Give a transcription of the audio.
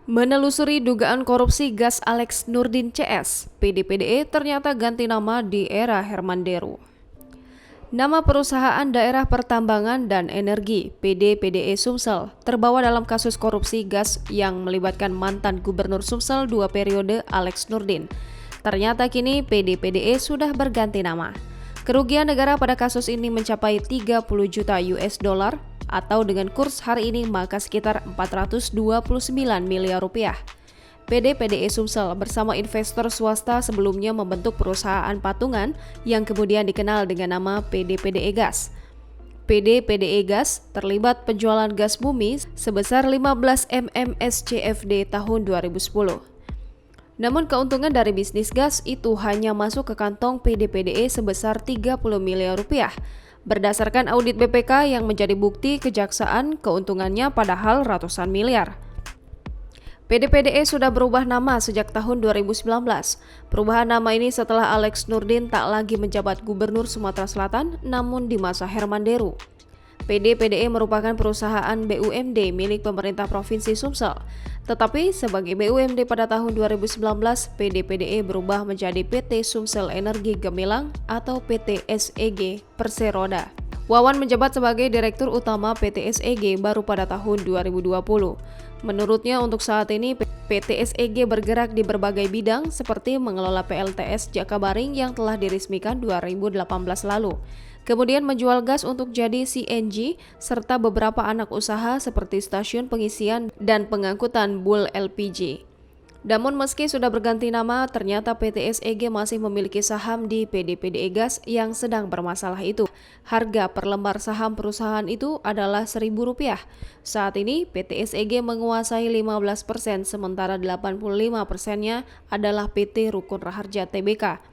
Menelusuri dugaan korupsi gas Alex Nurdin CS, PD-PDE ternyata ganti nama di era Herman Deru. Nama perusahaan daerah pertambangan dan energi PD-PDE Sumsel terbawa dalam kasus korupsi gas yang melibatkan mantan gubernur Sumsel 2 periode Alex Nurdin. Ternyata kini PD-PDE sudah berganti nama. Kerugian negara pada kasus ini mencapai 30 juta US dollar atau dengan kurs hari ini maka sekitar 429 miliar rupiah. PD-PDE Sumsel bersama investor swasta sebelumnya membentuk perusahaan patungan yang kemudian dikenal dengan nama PD-PDE Gas. PD-PDE Gas terlibat penjualan gas bumi sebesar 15 mmscfd tahun 2010. Namun keuntungan dari bisnis gas itu hanya masuk ke kantong PD-PDE sebesar 30 miliar rupiah. Berdasarkan audit BPK yang menjadi bukti kejaksaan, keuntungannya padahal ratusan miliar. PD-PDE sudah berubah nama sejak tahun 2019. Perubahan nama ini setelah Alex Nurdin tak lagi menjabat Gubernur Sumatera Selatan, namun di masa Herman Deru. PD-PDE merupakan perusahaan BUMD milik pemerintah Provinsi Sumsel. Tetapi sebagai BUMD pada tahun 2019, PD-PDE berubah menjadi PT Sumsel Energi Gemilang atau PT SEG Perseroda. Wawan menjabat sebagai Direktur Utama PT SEG baru pada tahun 2020. Menurutnya untuk saat ini PT SEG bergerak di berbagai bidang seperti mengelola PLTS Jakabaring yang telah diresmikan 2018 lalu. Kemudian menjual gas untuk jadi CNG serta beberapa anak usaha seperti stasiun pengisian dan pengangkutan bul LPG. Namun meski sudah berganti nama, ternyata PT SEG masih memiliki saham di PD-PDE Gas yang sedang bermasalah itu. Harga per lembar saham perusahaan itu adalah Rp1.000. Saat ini PT SEG menguasai 15%, sementara 85%-nya adalah PT Rukun Raharja Tbk.